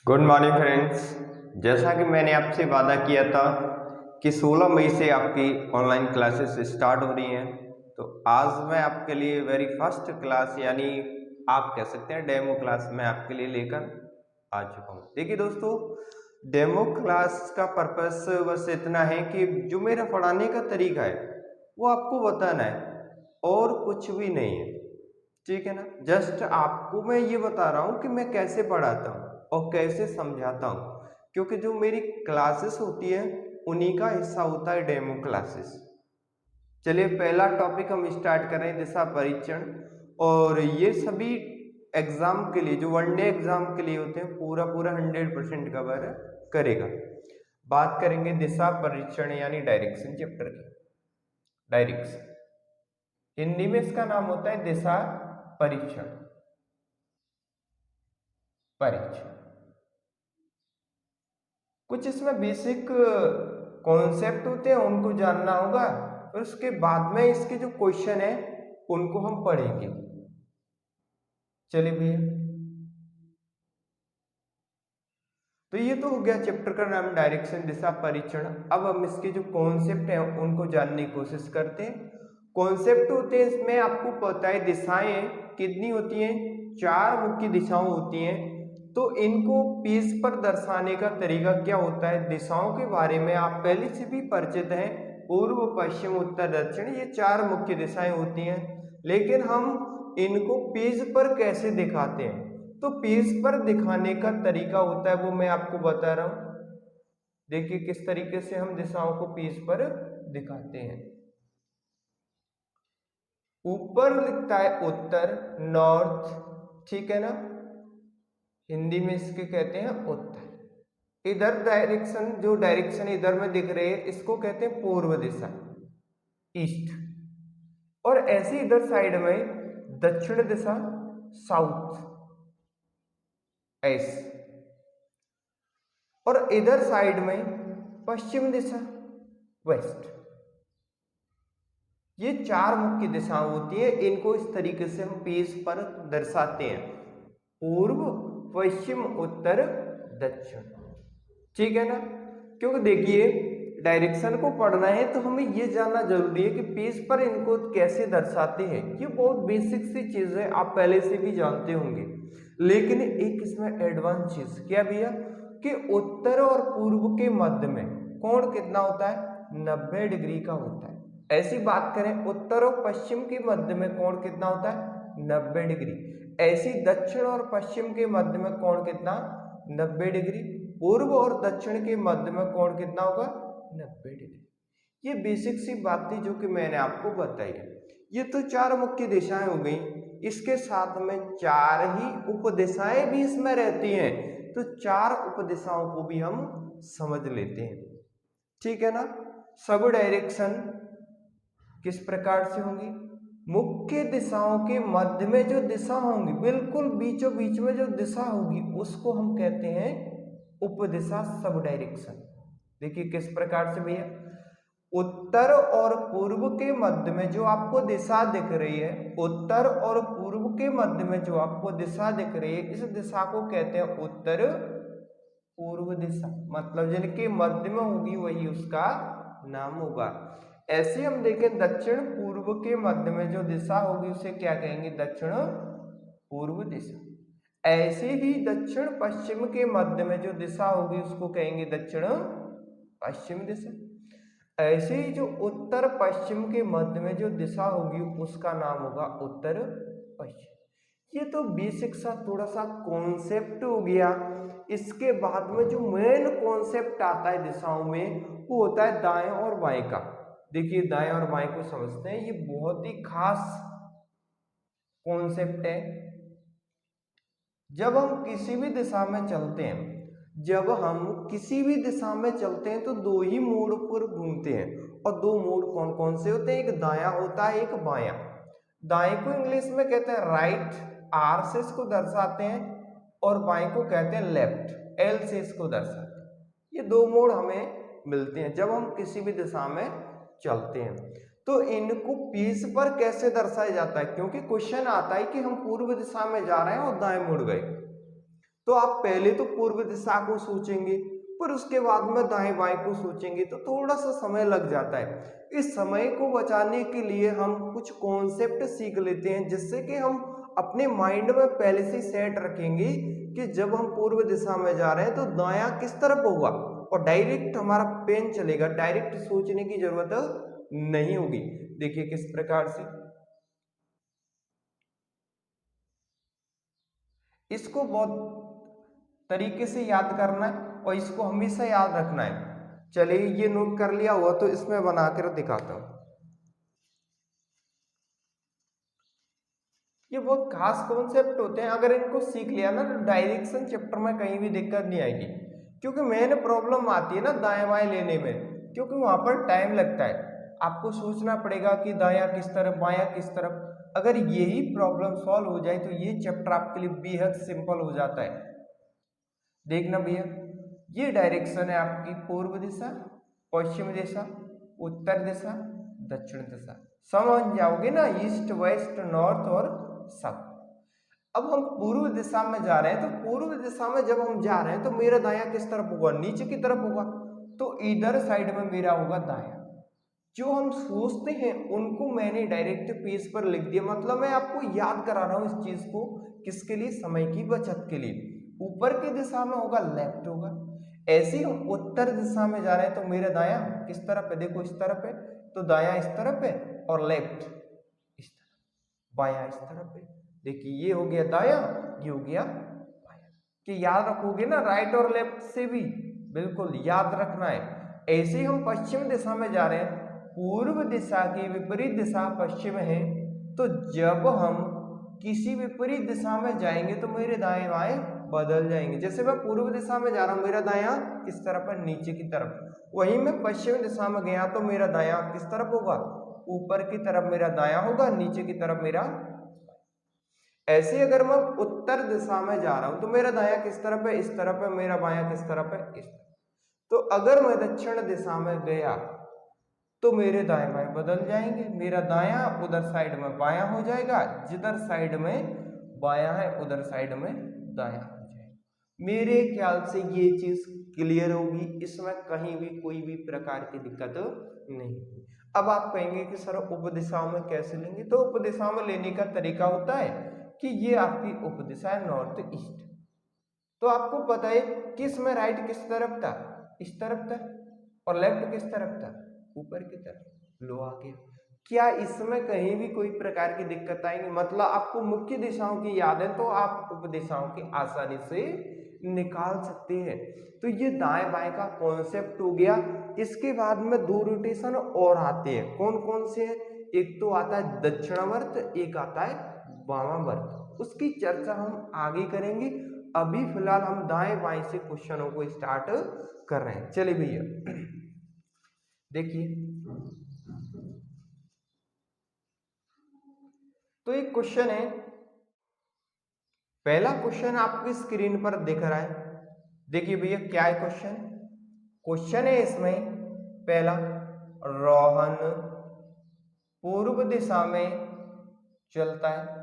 Good morning friends. जैसा कि मैंने आपसे वादा किया था कि 16 मई से आपकी ऑनलाइन क्लासेस स्टार्ट हो रही हैं, तो आज मैं आपके लिए वेरी फर्स्ट क्लास यानी आप कह सकते हैं डेमो क्लास मैं आपके लिए लेकर आ चुका हूँ। देखिए दोस्तों, डेमो क्लास का पर्पस बस इतना है कि जो मेरा पढ़ाने का तरीका है वो आपको बताना है और कुछ भी नहीं है, ठीक है ना। जस्ट आपको मैं ये बता रहा हूँ कि मैं कैसे पढ़ाता हूँ और कैसे समझाता हूँ, क्योंकि जो मेरी क्लासेस होती है उन्हीं का हिस्सा होता है डेमो क्लासेस। चलिए पहला टॉपिक हम स्टार्ट करें, दिशा परीक्षण। और ये सभी एग्जाम के लिए जो वनडे एग्जाम के लिए होते हैं पूरा 100% कवर करेगा। बात करेंगे दिशा परीक्षण यानी डायरेक्शन चैप्टर की। डायरेक्शन हिंदी में इसका नाम होता है दिशा परीक्षण। परीक्षण कुछ इसमें बेसिक कॉन्सेप्ट होते हैं, उनको जानना होगा, और उसके बाद में इसके जो क्वेश्चन है उनको हम पढ़ेंगे। चलिए भैया, तो ये तो हो गया चैप्टर का नाम डायरेक्शन दिशा परीक्षण। अब हम इसके जो कॉन्सेप्ट हैं उनको जानने की कोशिश करते हैं। कॉन्सेप्ट होते हैं इसमें, आपको पता है दिशाएं कितनी होती हैं, 4 मुख्य दिशाएं होती हैं। तो इनको पेज पर दर्शाने का तरीका क्या होता है, दिशाओं के बारे में आप पहले से भी परिचित हैं। पूर्व पश्चिम उत्तर दक्षिण, ये 4 मुख्य दिशाएं होती हैं। लेकिन हम इनको पेज पर कैसे दिखाते हैं, तो पेज पर दिखाने का तरीका होता है वो मैं आपको बता रहा हूं। देखिए किस तरीके से हम दिशाओं को पेज पर दिखाते हैं। ऊपर लिखता है उत्तर, नॉर्थ, ठीक है ना, हिंदी में इसके कहते हैं उत्तर। इधर डायरेक्शन, जो डायरेक्शन इधर में दिख रही है इसको कहते हैं पूर्व दिशा, ईस्ट। और ऐसे इधर साइड में दक्षिण दिशा, साउथ, ऐसे। और इधर साइड में पश्चिम दिशा, वेस्ट। ये 4 मुख्य दिशाएं होती है, इनको इस तरीके से हम पेज पर दर्शाते हैं, पूर्व पश्चिम उत्तर दक्षिण, ठीक है ना। क्योंकि देखिए डायरेक्शन को पढ़ना है तो हमें ये जानना जरूरी है कि पेज पर इनको कैसे दर्शाते हैं। ये बहुत बेसिक सी चीज है, आप पहले से भी जानते होंगे। लेकिन एक इसमें एडवांस चीज क्या भैया, कि उत्तर और पूर्व के मध्य में कोण कितना होता है, 90 डिग्री का होता है। ऐसी बात करें उत्तर और पश्चिम के मध्य में कोण कितना होता है, 90 डिग्री। ऐसी दक्षिण और पश्चिम के मध्य में कोण कितना, 90 डिग्री। पूर्व और दक्षिण के मध्य में कोण कितना होगा, 90 डिग्री। ये बेसिक सी बात थी जो कि मैंने आपको बताई है। ये तो 4 मुख्य दिशाएं हो गई, इसके साथ में 4 ही उपदिशाएं भी इसमें रहती हैं, तो 4 उपदिशाओं को भी हम समझ लेते हैं, ठीक है ना। सब डायरेक्शन किस प्रकार से होंगी, मुख्य दिशाओं के मध्य में जो दिशा होंगी, बिल्कुल बीचों बीच में जो दिशा होगी उसको हम कहते हैं उपदिशा, सब डायरेक्शन। देखिए किस प्रकार से भैया, उत्तर और पूर्व के मध्य में जो आपको दिशा दिख रही है, उत्तर और पूर्व के मध्य में जो आपको दिशा दिख रही है, इस दिशा को कहते हैं उत्तर पूर्व दिशा। मतलब जिनके मध्य में होगी वही उसका नाम होगा। ऐसे हम देखें दक्षिण पूर्व के मध्य में जो दिशा होगी उसे क्या कहेंगे, दक्षिण पूर्व दिशा। ऐसे ही दक्षिण पश्चिम के मध्य में जो दिशा होगी उसको कहेंगे दक्षिण पश्चिम दिशा। ऐसे ही जो उत्तर पश्चिम के मध्य में जो दिशा होगी उसका नाम होगा उत्तर पश्चिम। ये तो बेसिक सा थोड़ा सा कॉन्सेप्ट हो गया। इसके बाद में जो मेन कॉन्सेप्ट आता है दिशाओं में वो होता है दाएं और बाएं का। देखिए दाएं और बाएं को समझते हैं, ये बहुत ही खास कॉन्सेप्ट है। जब हम किसी भी दिशा में चलते हैं, जब हम किसी भी दिशा में चलते हैं तो 2 ही मोड़ पर घूमते हैं, और 2 मोड़ कौन कौन से होते हैं, एक दायां होता है एक बायां। दाएं को इंग्लिश में कहते हैं राइट, आर से इसको दर्शाते हैं, और बाएं को कहते हैं लेफ्ट, एल से इसको दर्शाते हैं। ये 2 मोड़ हमें मिलते हैं जब हम किसी भी दिशा में चलते हैं। तो इनको पेज पर कैसे दर्शाया जाता है, क्योंकि क्वेश्चन आता है कि हम पूर्व दिशा में जा रहे हैं और दाएं मुड़ गए, तो आप पहले तो पूर्व दिशा को सोचेंगे, पर उसके बाद में दाएं बाएं को सोचेंगे तो थोड़ा सा समय लग जाता है। इस समय को बचाने के लिए हम कुछ कॉन्सेप्ट सीख लेते हैं, जिससे कि हम अपने माइंड में पहले से सेट रखेंगे कि जब हम पूर्व दिशा में जा रहे हैं तो दायां किस तरफ होगा, और डायरेक्ट हमारा पेन चलेगा, डायरेक्ट सोचने की जरूरत नहीं होगी। देखिए किस प्रकार से इसको बहुत तरीके से याद करना है और इसको हमेशा याद रखना है। चलिए ये नोट कर लिया हुआ तो इसमें बनाकर दिखाता हूं। ये बहुत खास कॉन्सेप्ट होते हैं, अगर इनको सीख लिया ना तो डायरेक्शन चैप्टर में कहीं भी दिक्कत नहीं आएगी। क्योंकि मेन प्रॉब्लम आती है ना दाएं बाएं लेने में, क्योंकि वहां पर टाइम लगता है, आपको सोचना पड़ेगा कि दायां किस तरफ बायां किस तरफ। अगर यही प्रॉब्लम सॉल्व हो जाए तो ये चैप्टर आपके लिए बेहद सिंपल हो जाता है। देखना भैया, ये डायरेक्शन है आपकी पूर्व दिशा, पश्चिम दिशा, उत्तर दिशा, दक्षिण दिशा। समझ जाओगे ना, ईस्ट वेस्ट नॉर्थ और साउथ। अब हम पूर्व दिशा में जा रहे हैं, तो पूर्व दिशा में जब हम जा रहे हैं तो मेरा दायां किस तरफ होगा, नीचे की तरफ होगा, तो इधर साइड में मेरा होगा दायां। जो हम सोचते हैं उनको मैंने डायरेक्ट पेज पर लिख दिया, मतलब मैं आपको याद करा रहा हूं इस चीज को, किसके लिए, समय की बचत के लिए। ऊपर की दिशा में होगा लेफ्ट होगा। ऐसे ही हम उत्तर दिशा में जा रहे हैं तो मेरा दायां किस तरफ है, देखो इस तरफ है, तो दायां इस तरफ है और लेफ्ट इस तरफ, बायां इस तरफ है। देखिए ये हो गया दायां, ये हो गया बायां। कि याद रखोगे ना, राइट और लेफ्ट से भी बिल्कुल याद रखना है। ऐसे ही हम पश्चिम दिशा में जा रहे हैं, पूर्व दिशा की विपरीत दिशा पश्चिम है, तो जब हम किसी विपरीत दिशा में जाएंगे तो मेरे दाएं बाएं बदल जाएंगे। जैसे मैं पूर्व दिशा में जा रहा हूं, मेरा दायां किस तरफ है, नीचे की तरफ। वहीं मैं पश्चिम दिशा में गया तो मेरा दायां किस तरफ होगा, ऊपर की तरफ मेरा दायां होगा, नीचे की तरफ मेरा। ऐसे अगर मैं उत्तर दिशा में जा रहा हूं तो मेरा दायां किस तरफ है, इस तरफ है, मेरा बायां किस तरफ है, इस तरफ। तो अगर मैं दक्षिण दिशा में गया तो मेरे दाएं बाएं बदल जाएंगे, मेरा दायां उधर साइड में बायां हो जाएगा, जिधर साइड में बायां है उधर साइड में दायां हो जाएगा। मेरे ख्याल से ये चीज क्लियर होगी, इसमें कहीं भी कोई भी प्रकार की दिक्कत नहीं। अब आप कहेंगे कि सर उपदिशाओं में कैसे लेंगे, तो उपदिशाओं में लेने का तरीका होता है कि ये आपकी उपदिशा है नॉर्थ ईस्ट, तो आपको पता है कि इसमें राइट किस तरफ था, इस तरफ था, और लेफ्ट किस तरफ था, ऊपर की तरफ। लो आ गया। क्या इसमें कहीं भी कोई प्रकार की दिक्कत आएगी, मतलब आपको मुख्य दिशाओं की याद है तो आप उपदिशाओं की आसानी से निकाल सकते हैं। तो ये दाएं बाएं का कॉन्सेप्ट हो गया। इसके बाद में दो रोटेशन और आते हैं, कौन कौन से हैं, एक तो आता है दक्षिणावर्त, एक आता है वामावर्त। उसकी चर्चा हम आगे करेंगे, अभी फिलहाल हम दाएं बाएं से क्वेश्चनों को स्टार्ट कर रहे हैं। चलिए भैया देखिए, तो एक क्वेश्चन है, पहला क्वेश्चन आपकी स्क्रीन पर दिख रहा है। देखिए भैया क्या है क्वेश्चन, क्वेश्चन है इसमें पहला, रोहन पूर्व दिशा में चलता है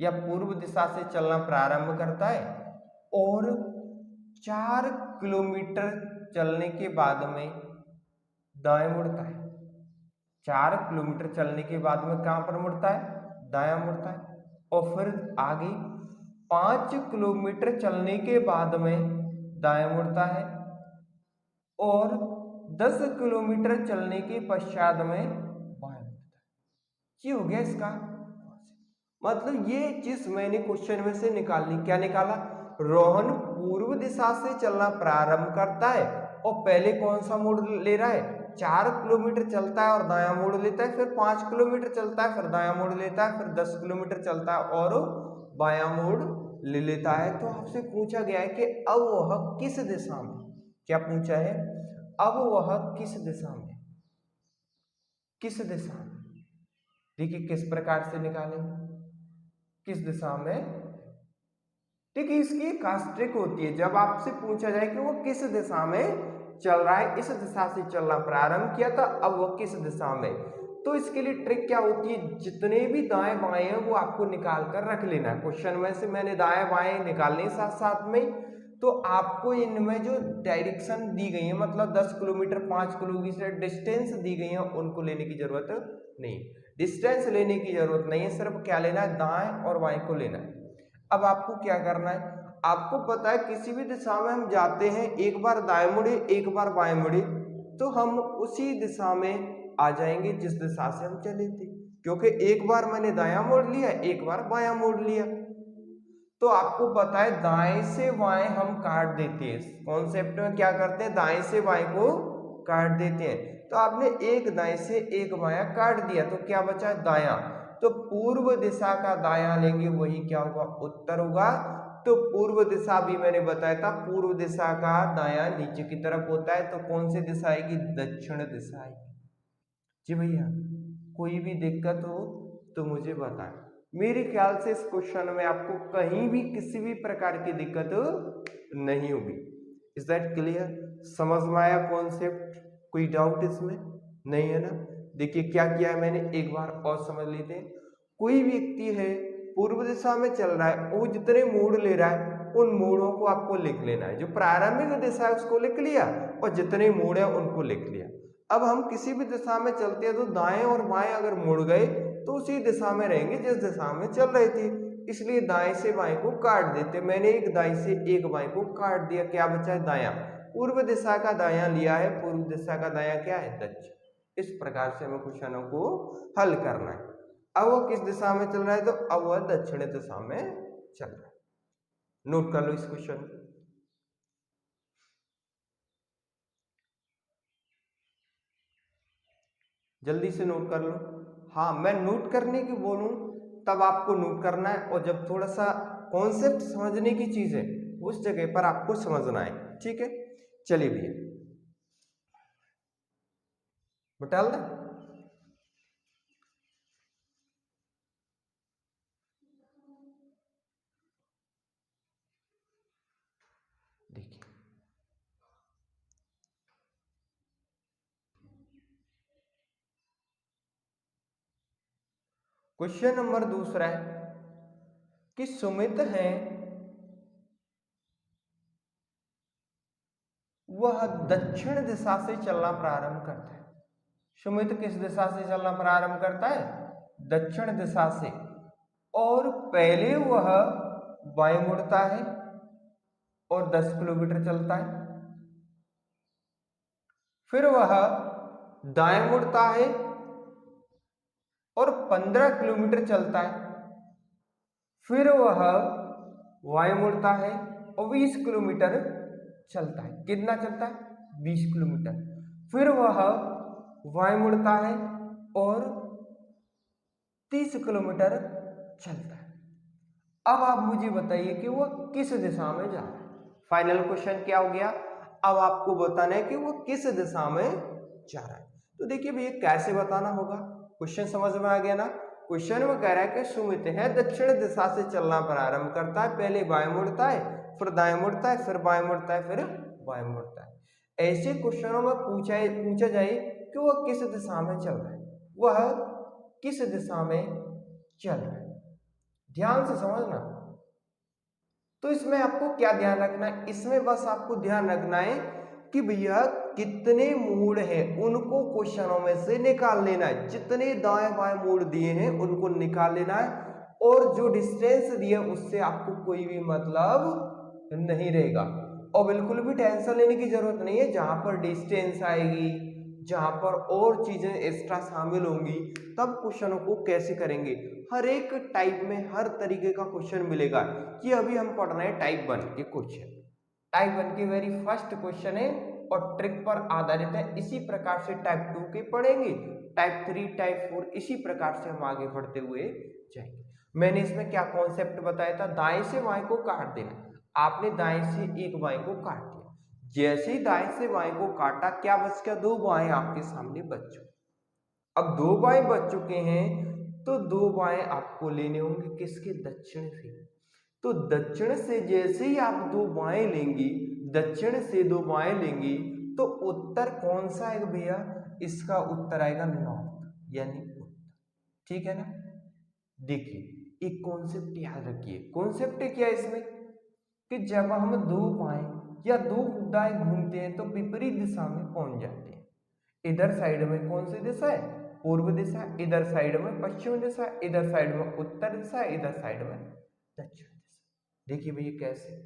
या पूर्व दिशा से चलना प्रारंभ करता है और 4 किलोमीटर चलने के बाद में दाएं मुड़ता है। 4 किलोमीटर चलने के बाद में कहां पर मुड़ता है, दायां मुड़ता है। और फिर आगे 5 किलोमीटर चलने के बाद में दायां मुड़ता है और 10 किलोमीटर चलने के पश्चात में बाएं मुड़ता है। ये हो गया इसका मतलब, ये चीज मैंने क्वेश्चन में से निकालनी, क्या निकाला, रोहन पूर्व दिशा से चलना प्रारंभ करता है और पहले कौन सा मोड़ ले रहा है, 4 किलोमीटर चलता है और दायां मोड़ लेता है, फिर 5 किलोमीटर चलता है फिर दायां मोड़ लेता है, फिर 10 किलोमीटर चलता है और बायां मोड़ ले लेता है। तो आपसे पूछा गया है कि अब वह किस दिशा में, क्या पूछा है, अब वह किस दिशा में, किस दिशा में। देखिए किस प्रकार से निकालेंगे, किस दिशा में। देखिए इसकी कास्ट्रिक होती है, जब आपसे पूछा जाए कि वो किस दिशा में चल रहा है, इस दिशा से चलना प्रारंभ किया था, अब वो किस दिशा में, तो इसके लिए ट्रिक क्या होती है, जितने भी दाएं बाएं हैं वो आपको निकाल कर रख लेना है। क्वेश्चन में से मैंने दाएं बाएं निकालने साथ साथ में, तो आपको इनमें जो डायरेक्शन दी गई है, मतलब 10 किलोमीटर 5 किलोमीटर डिस्टेंस दी गई है, उनको लेने की जरूरत नहीं, डिस्टेंस लेने की जरूरत नहीं है, सिर्फ क्या लेना है, दाएं और बाएं को लेना है। अब आपको क्या करना है, आपको पता है किसी भी दिशा में हम जाते हैं, एक बार दाएं मुड़े एक बार बाएं मुड़े, तो हम उसी दिशा में आ जाएंगे जिस दिशा से हम चले थे, क्योंकि एक बार मैंने दायां मोड़ लिया एक बार बायां मोड़ लिया। तो आपको पता है दाएं से बाएं हम काट देते हैं, कॉन्सेप्ट में क्या करते हैं, दाएं से बाएं को काट देते हैं। तो आपने एक दाएं से एक बायां काट दिया, तो क्या बचा, दायां। तो पूर्व दिशा का दायां लेंगे, वही क्या होगा, उत्तर होगा। तो पूर्व दिशा भी मैंने बताया था, पूर्व दिशा का दायां नीचे की तरफ होता है, तो कौन सी दिशा आएगी, दक्षिण दिशा आएगी। जी भैया, कोई भी दिक्कत हो तो मुझे बताएं। मेरे ख्याल से इस क्वेश्चन में आपको कहीं भी किसी भी प्रकार की दिक्कत नहीं होगी। इज दैट क्लियर, समझ में आया कॉन्सेप्ट, कोई डाउट इसमें नहीं है ना। देखिए क्या किया है मैंने, एक बार और समझ लेते हैं। कोई व्यक्ति है पूर्व दिशा में चल रहा है, वो जितने मोड़ ले रहा है उन मोड़ों को आपको लिख लेना है। जो प्रारंभिक दिशा है उसको लिख लिया और जितने मोड़ है उनको लिख लिया। अब हम किसी भी दिशा में चलते हैं तो दाएं और बाएं अगर मुड़ गए तो उसी दिशा में रहेंगे जिस दिशा में चल रहे थे, इसलिए दाएं से बाएं को काट देते। मैंने एक दाएं से एक बाएं को काट दिया, क्या बचा है, दायां। पूर्व दिशा का दायां लिया है, पूर्व दिशा का दायां क्या है, दक्षिण। इस प्रकार से हमें क्वेश्चनों को हल करना है। अब वो किस दिशा में चल रहा है, तो अब वह दक्षिण दिशा में चल रहा है। नोट कर लो इस क्वेश्चन, जल्दी से नोट कर लो। हाँ, मैं नोट करने की बोलूं तब आपको नोट करना है, और जब थोड़ा सा कॉन्सेप्ट समझने की चीज है उस जगह पर आपको समझना है, ठीक है। चलिए भैया बता दें। देखिए क्वेश्चन नंबर दूसरा है कि सुमित है वह दक्षिण दिशा से चलना प्रारंभ करता है। सुमित किस दिशा से चलना प्रारंभ करता है, दक्षिण दिशा से, और पहले वह बाएं मुड़ता है और 10 किलोमीटर चलता है। फिर वह दाएं मुड़ता है और 15 किलोमीटर चलता है। फिर वह बाएं मुड़ता है और 20 किलोमीटर चलता है। कितना चलता है, 20 किलोमीटर। फिर वह बाएं मुड़ता है और 30 किलोमीटर चलता है। अब आप मुझे बताइए कि वह किस दिशा में जा रहा है। फाइनल क्वेश्चन क्या हो गया, अब आपको बताना है कि वो किस दिशा में जा रहा है। तो देखिए भैया कैसे बताना होगा, क्वेश्चन समझ में आ गया ना। क्वेश्चन में कह रहा है कि सुमित है दक्षिण दिशा से चलना प्रारंभ करता है, पहले बाएं मुड़ता है, फिर दाएं मुड़ता है, फिर बाएं मुड़ता है, फिर बाएं मुड़ता है। ऐसे क्वेश्चनों में पूछा जाए कि वह किस दिशा में चल रहा है, वह किस दिशा में चल रहा है, ध्यान से समझना। तो इसमें आपको क्या ध्यान रखना है, इसमें बस आपको ध्यान रखना है कि भैया कितने मोड़ हैं उनको क्वेश्चनों में से निकाल लेना है। जितने दाएं बाएं मोड़ दिए हैं उनको निकाल लेना है, और जो डिस्टेंस दिया उससे आपको कोई भी मतलब नहीं रहेगा। और बिल्कुल भी टेंशन लेने की जरूरत नहीं है, जहां पर डिस्टेंस आएगी, जहां पर और चीजें एक्स्ट्रा शामिल होंगी, तब क्वेश्चनों को कैसे करेंगे। हर एक टाइप में हर तरीके का क्वेश्चन मिलेगा। कि अभी हम पढ़ रहे हैं टाइप 1 के क्वेश्चन, टाइप 1 की वेरी फर्स्ट क्वेश्चन है और ट्रिक पर आधारित है। इसी प्रकार से टाइप 2 के पढ़ेंगे, टाइप 3 टाइप 4 इसी प्रकार से हम आगे बढ़ते हुए जाएंगे। मैंने इसमें क्या कॉन्सेप्ट बताया था, दाएं से बाएं को काट देना। आपने दाएं से एक बाएं को काट दिया, जैसे ही दाएं से बाएं को काटा क्या बच गया, दो बाएं आपके सामने बच चुके। अब दो बाएं बच चुके हैं तो दो बाएं आपको लेने होंगे किसके, दक्षिण से। तो दक्षिण से जैसे ही आप दो बाएं लेंगी, दक्षिण से दो बाएं लेंगी, तो उत्तर कौन सा आएगा भैया, इसका उत्तर आएगा नॉर्थ। यानी उत्तर। ठीक है ना। देखिए एक कॉन्सेप्ट याद रखिए, कॉन्सेप्ट क्या है इसमें कि जब हम दो बाएं या दो दाएं घूमते हैं तो विपरीत दिशा में पहुंच जाते हैं। इधर साइड में कौन सी दिशा है, पूर्व दिशा, इधर साइड में पश्चिम दिशा, इधर साइड में उत्तर दिशा, इधर साइड में दक्षिण दिशा। देखिए भैया कैसे,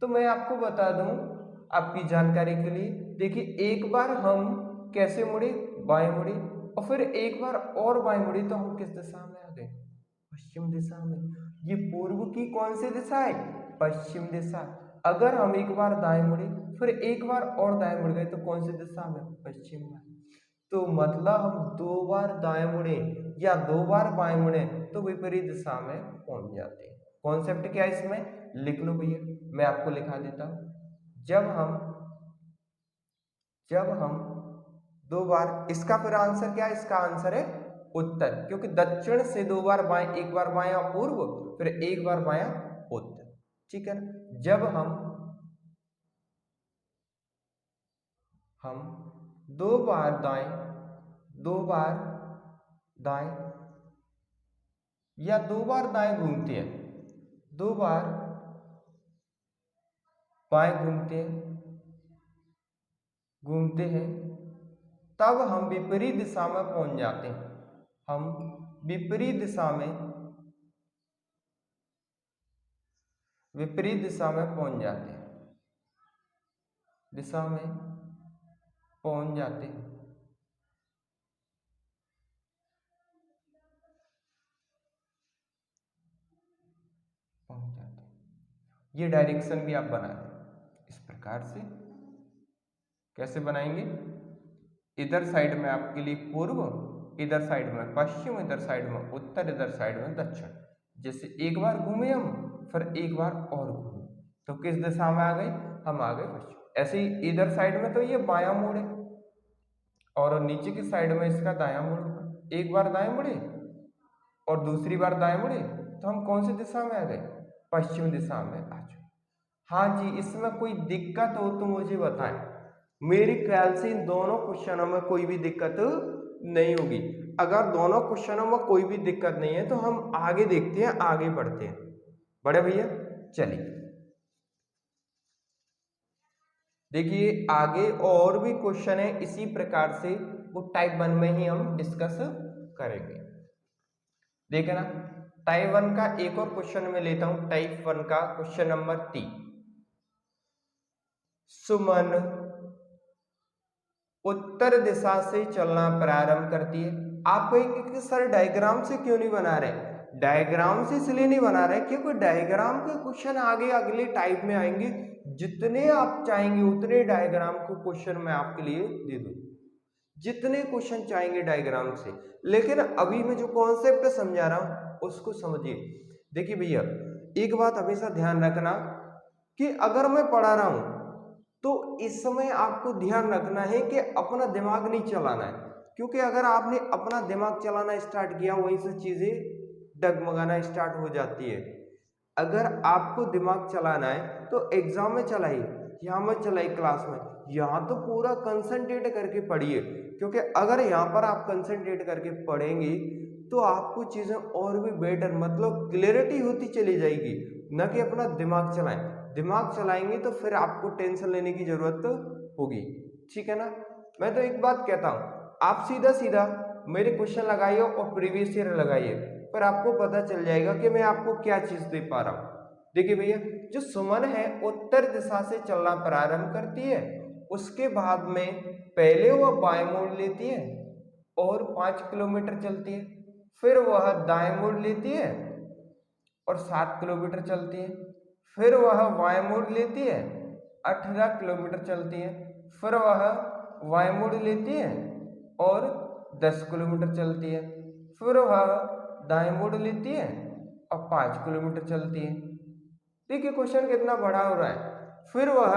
तो मैं आपको बता दूं आपकी जानकारी के लिए। देखिए एक बार हम कैसे मुड़े, बाएं मुड़े, और फिर एक बार और बाएं मुड़े तो हम किस दिशा में आ गए, पश्चिम दिशा में। ये पूर्व की कौन सी दिशा है, पश्चिम दिशा। अगर हम एक बार दाएं मुड़े फिर एक बार और दाएं मुड़ गए तो कौन सी दिशा में, पश्चिम में। तो मतलब हम दो बार दाएं मुड़े या दो बार बाएं मुड़े तो विपरीत दिशा में पहुंच जाते हैं। कॉन्सेप्ट क्या है इसमें, लिख लो भैया, मैं आपको लिखा देता हूं। जब हम दो बार, इसका फिर आंसर क्या है, इसका आंसर है उत्तर, क्योंकि दक्षिण से दो बार बाएं, एक बार बायां पूर्व फिर एक बार बायां उत्तर। ठीक है ना। जब हम दो बार दाएं या दो बार दाएं घूमते हैं, दो बार बाएं घूमते हैं तब हम विपरीत दिशा में पहुंच जाते हैं। हम विपरीत दिशा में पहुंच जाते हैं, दिशा में पहुंच जाते हैं। ये डायरेक्शन भी आप बना लें इस प्रकार से। कैसे बनाएंगे, इधर साइड में आपके लिए पूर्व, इधर साइड में पश्चिम, इधर साइड में उत्तर, इधर साइड में दक्षिण। जैसे एक बार घूमे हम फिर एक बार और घूमे तो किस दिशा में आ गए, हम आ गए पश्चिम। ऐसे ही इधर साइड में तो ये बायां मोड़ है और नीचे की साइड में इसका दायां मोड़ होगा। एक बार दाएं मुड़े और दूसरी बार दाएं मुड़े तो हम कौन सी दिशा में आ गए, पश्चिम दिशा में आ जाए। हाँ जी, इसमें कोई दिक्कत हो तो मुझे बताएं। मेरे ख्याल से इन दोनों क्वेश्चनों में कोई भी दिक्कत नहीं होगी। अगर दोनों क्वेश्चनों में कोई भी दिक्कत नहीं है तो हम आगे देखते हैं, आगे बढ़ते हैं। बड़े भैया चलिए देखिए आगे और भी क्वेश्चन है इसी प्रकार से, वो टाइप 1 में ही हम डिस्कस करेंगे। देखना टाइप 1 का एक और क्वेश्चन मैं लेता हूं, टाइप 1 का क्वेश्चन नंबर 3। सुमन उत्तर दिशा से चलना प्रारंभ करती है। आप कहेंगे कि सर डायग्राम से क्यों नहीं बना रहे, डायग्राम से इसलिए नहीं बना रहे क्योंकि डायग्राम के क्वेश्चन आगे अगले टाइप में आएंगे। जितने आप चाहेंगे उतने डायग्राम को क्वेश्चन मैं आपके लिए दे दूं, जितने क्वेश्चन चाहेंगे डायग्राम से। लेकिन अभी मैं जो कॉन्सेप्ट समझा रहा हूं उसको समझिए। देखिए भैया एक बात हमेशा ध्यान रखना कि अगर मैं पढ़ा रहा हूं तो इस समय आपको ध्यान रखना है कि अपना दिमाग नहीं चलाना है, क्योंकि अगर आपने अपना दिमाग चलाना स्टार्ट किया वहीं से चीजें डगमगाना स्टार्ट हो जाती है। अगर आपको दिमाग चलाना है तो एग्जाम में चलाइए, यहाँ मत चलाइए क्लास में, यहाँ तो पूरा कंसंट्रेट करके पढ़िए। क्योंकि अगर यहाँ पर आप कंसंट्रेट करके पढ़ेंगे तो आपको चीजें और भी बेटर मतलब क्लियरिटी होती चली जाएगी, न कि अपना दिमाग चलाएं। दिमाग चलाएंगे तो फिर आपको टेंशन लेने की जरूरत होगी। ठीक है ना। मैं तो एक बात कहता हूं, आप सीधा सीधा मेरे क्वेश्चन लगाइए और प्रीवियस ईयर लगाइए, पर आपको पता चल जाएगा कि मैं आपको क्या चीज दे पा रहा हूं। देखिए भैया जो सुमन है उत्तर दिशा से चलना प्रारंभ करती है, उसके बाद में पहले वह बाएं मोड़ लेती है और 5 किलोमीटर चलती है, फिर वह दाएं मोड़ लेती है और 7 किलोमीटर चलती है, फिर वह बाएं मोड़ लेती है 18 किलोमीटर चलती है, फिर वह बाएं मोड़ लेती है और 10 किलोमीटर चलती है, फिर वह दाएं मोड़ लेती है और 5 किलोमीटर चलती है। देखिए क्वेश्चन कितना बड़ा हो रहा है। फिर वह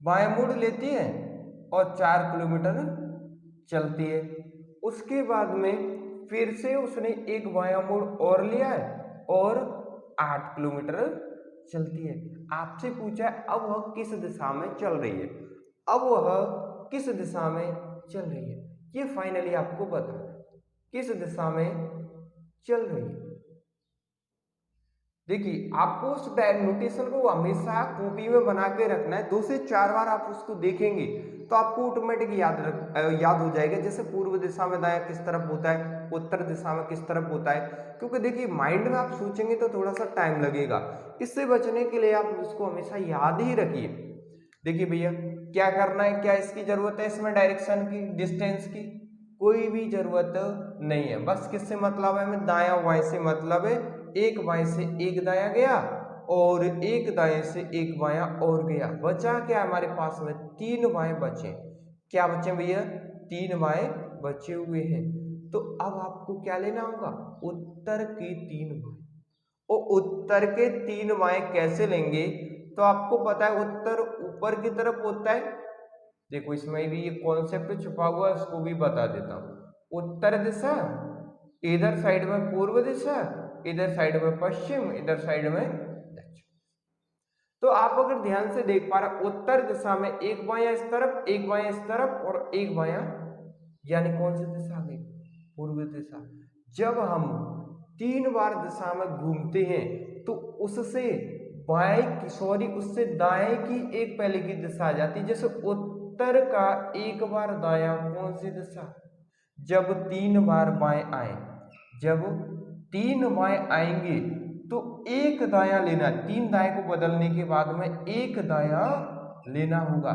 बाएं मोड़ लेती है और 4 किलोमीटर चलती है। उसके बाद में फिर से उसने एक बायां मोड़ और लिया है और 8 किलोमीटर चलती है। आपसे पूछा है अब वह किस दिशा में चल रही है, अब वह किस दिशा में चल रही है। ये फाइनली आपको बताना है किस दिशा में चल रही है। देखिए आपको उस नोटेशन को हमेशा कॉपी में बना के रखना है, 2 से 4 बार आप उसको देखेंगे तो आपको ऑटोमेटिक याद हो जाएगा। जैसे पूर्व दिशा में दायां किस तरफ होता है, उत्तर दिशा में किस तरफ होता है, क्योंकि देखिए माइंड में आप सोचेंगे तो थोड़ा सा टाइम लगेगा। इससे बचने के लिए आप उसको हमेशा याद ही रखिए। देखिए भैया क्या करना है, क्या इसकी जरूरत है इसमें डायरेक्शन की, डिस्टेंस की कोई भी जरूरत नहीं है। बस किससे मतलब है, हमें दायां बाएं से मतलब है। एक बाएं से एक दायां गया और एक दाएं से एक बायां और गया, बचा क्या हमारे पास में 3 बाएं बचे। क्या बचे भैया, 3 बाएं बचे हुए हैं। तो अब आपको क्या लेना होगा, उत्तर की 3 बाएं। और उत्तर के 3 बाएं कैसे लेंगे, तो आपको पता है उत्तर ऊपर की तरफ होता है। देखो इसमें भी ये कॉन्सेप्ट छुपा हुआ है, उसको भी बता देता हूं। उत्तर दिशा, इधर साइड में पूर्व दिशा, इधर साइड में पश्चिम, इधर साइड में दक्षिण। तो आप अगर ध्यान से देख पा रहे, उत्तर दिशा में एक बायां इस तरफ, एक बायां इस तरफ और एक बायां, यानी कौन सी दिशा आ गई, पूर्व दिशा। जब हम 3 बार दिशा में घूमते हैं तो उससे उससे दाएं की एक पहले की दिशा आ जाती है। जैसे उत्तर का एक बार दायां कौन सी दिशा, जब 3 बार बाएं आए, जब 3 बाएं आएंगे तो एक दायां लेना, 3 दाएं को बदलने के बाद में एक दायां लेना होगा।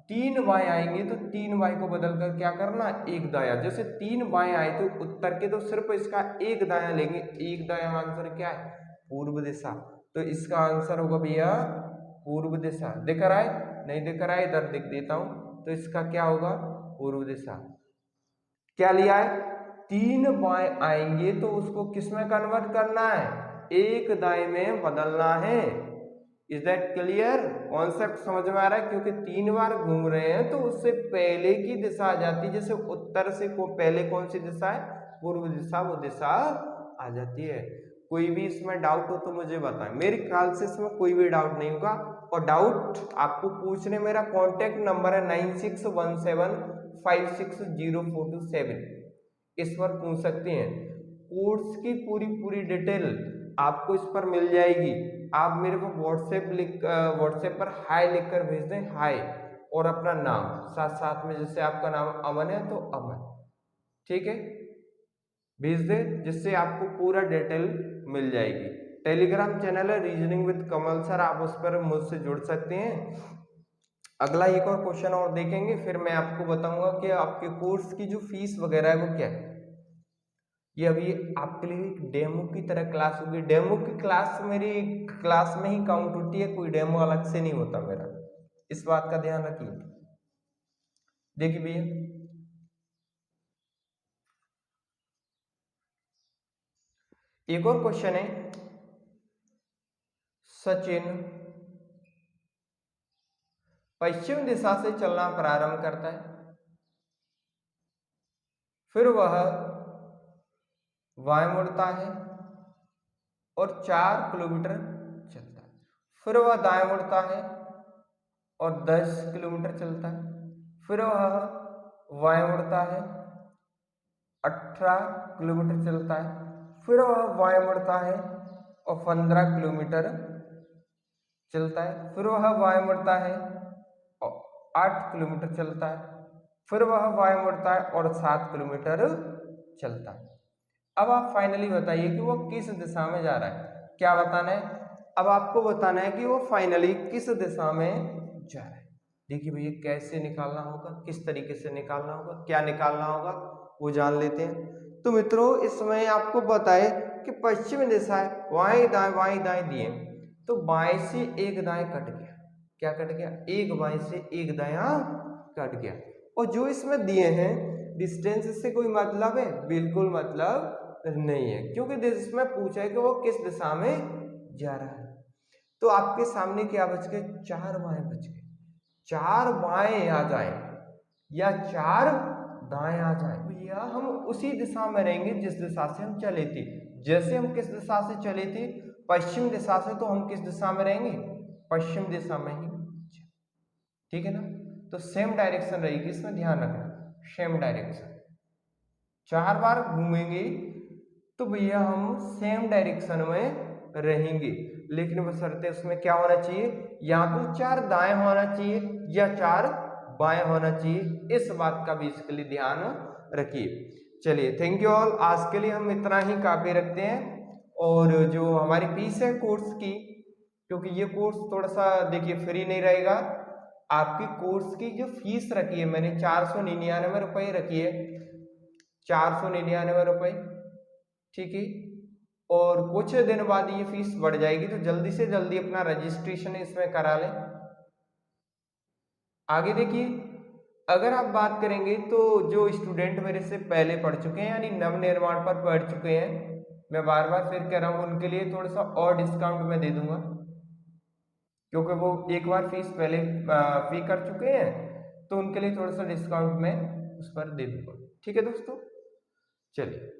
3 बाएं आएंगे तो 3 बाएं को बदल कर क्या करना, एक दायां। जैसे 3 बाएं आए तो उत्तर के, तो सिर्फ इसका एक दायां लेंगे। एक दायां आंसर क्या है, पूर्व दिशा। तो इसका आंसर होगा भैया पूर्व दिशा। दिख रहा है, नहीं दिख रहा है, इधर दिख देता हूं। तो इसका क्या होगा, पूर्व दिशा। क्या लिया है, 3 बाएं आएंगे तो उसको किस में कन्वर्ट करना है, एक दाएं में बदलना है। इज दैट क्लियर, कॉन्सेप्ट समझ में आ रहा है। क्योंकि 3 बार घूम रहे हैं तो उससे पहले की दिशा आ जाती है। जैसे उत्तर से पहले कौन सी दिशा है, पूर्व दिशा, वो दिशा आ जाती है। कोई भी इसमें डाउट हो तो मुझे बताएं, मेरे ख्याल से इसमें कोई भी डाउट नहीं होगा। और डाउट आपको पूछने, मेरा कॉन्टेक्ट नंबर है 9617560427, इस पर पूछ सकते हैं। कोर्स की पूरी डिटेल आपको इस पर मिल जाएगी। आप मेरे को व्हाट्सएप पर हाय लिखकर भेज दें, हाय, और अपना नाम साथ साथ में, जैसे आपका नाम अमन है तो अमन, ठीक है, भेज दे, जिससे आपको पूरा डिटेल मिल जाएगी। टेलीग्राम चैनल है रीजनिंग विद कमल सर, आप उस पर मुझसे जुड़ सकते हैं। अगला एक और क्वेश्चन और देखेंगे, फिर मैं आपको बताऊंगा कि आपके कोर्स की जो फीस वगैरह है वो क्या है। ये अभी आपके लिए एक डेमो की तरह क्लास होगी। डेमो की क्लास मेरी क्लास में ही काउंट होती है, कोई डेमो अलग से नहीं होता मेरा, इस बात का ध्यान रखिए। देखिए भैया, एक और क्वेश्चन है, सचिन पश्चिम दिशा से चलना प्रारंभ करता है, फिर वह बाएं मुड़ता है और 4 किलोमीटर चलता है, फिर वह दाएं मुड़ता है और 10 किलोमीटर चलता है, फिर वह बाएं मुड़ता है, 18 किलोमीटर चलता है, फिर वह बाएं मुड़ता है और 15 किलोमीटर चलता है, फिर वह बाएं मुड़ता है और 8 किलोमीटर चलता है, फिर वह बाएं मुड़ता है और 7 किलोमीटर चलता है। अब आप फाइनली बताइए कि वो किस दिशा में जा रहा है। क्या बताना है, अब आपको बताना है कि वो फाइनली किस दिशा में जा रहा है। देखिए भैया कैसे निकालना होगा, किस तरीके से निकालना होगा, क्या निकालना होगा वो जान लेते हैं। तो मित्रों इसमें आपको बताए कि पश्चिम दिशा है, बाएं दाएं दिए, तो बाएं से एक दाएं कट गया। क्या कट गया, एक बाएं से एक दायां कट गया। और जो इसमें दिए हैं डिस्टेंस से कोई मतलब है, बिल्कुल मतलब नहीं है, क्योंकि इसमें पूछा है कि वो किस दिशा में जा रहा है। तो आपके सामने क्या बच गए, 4 बाएं बच गए। 4 बाएं आ जाए या 4 दाएं आ जाए, भैया हम उसी दिशा में रहेंगे जिस दिशा से हम चले थे। जैसे हम किस दिशा से चले थे, पश्चिम दिशा से, तो हम किस दिशा में रहेंगे, पश्चिम दिशा में ही, ठीक है ना। तो सेम डायरेक्शन रहेगी, इसमें ध्यान रखना, सेम डायरेक्शन। 4 बार घूमेंगे तो भैया हम सेम डायरेक्शन में रहेंगे, लेकिन बशर्ते उसमें क्या होना चाहिए, या तो 4 दाएं होना चाहिए या 4 बाएं होना चाहिए। इस बात का भी इसके लिए ध्यान रखिए। चलिए, थैंक यू ऑल। आज के लिए हम इतना ही काफी रखते हैं। और जो हमारी फीस है कोर्स की, क्योंकि ये कोर्स थोड़ा सा देखिए फ्री नहीं रहेगा, आपकी कोर्स की जो फीस रखी है मैंने 499 रुपये रखी है, 499 रुपये, ठीक है। और कुछ दिन बाद ये फीस बढ़ जाएगी, तो जल्दी से जल्दी अपना रजिस्ट्रेशन इसमें करा लें। आगे देखिए, अगर आप बात करेंगे तो जो स्टूडेंट मेरे से पहले पढ़ चुके हैं यानी नवनिर्माण पर पढ़ चुके हैं, मैं बार बार फिर कह रहा हूँ उनके लिए थोड़ा सा और डिस्काउंट मैं दे दूंगा, क्योंकि वो एक बार फीस पहले पे कर चुके हैं, तो उनके लिए थोड़ा सा डिस्काउंट मैं उस पर दे दूंगा। ठीक है दोस्तों, चलिए।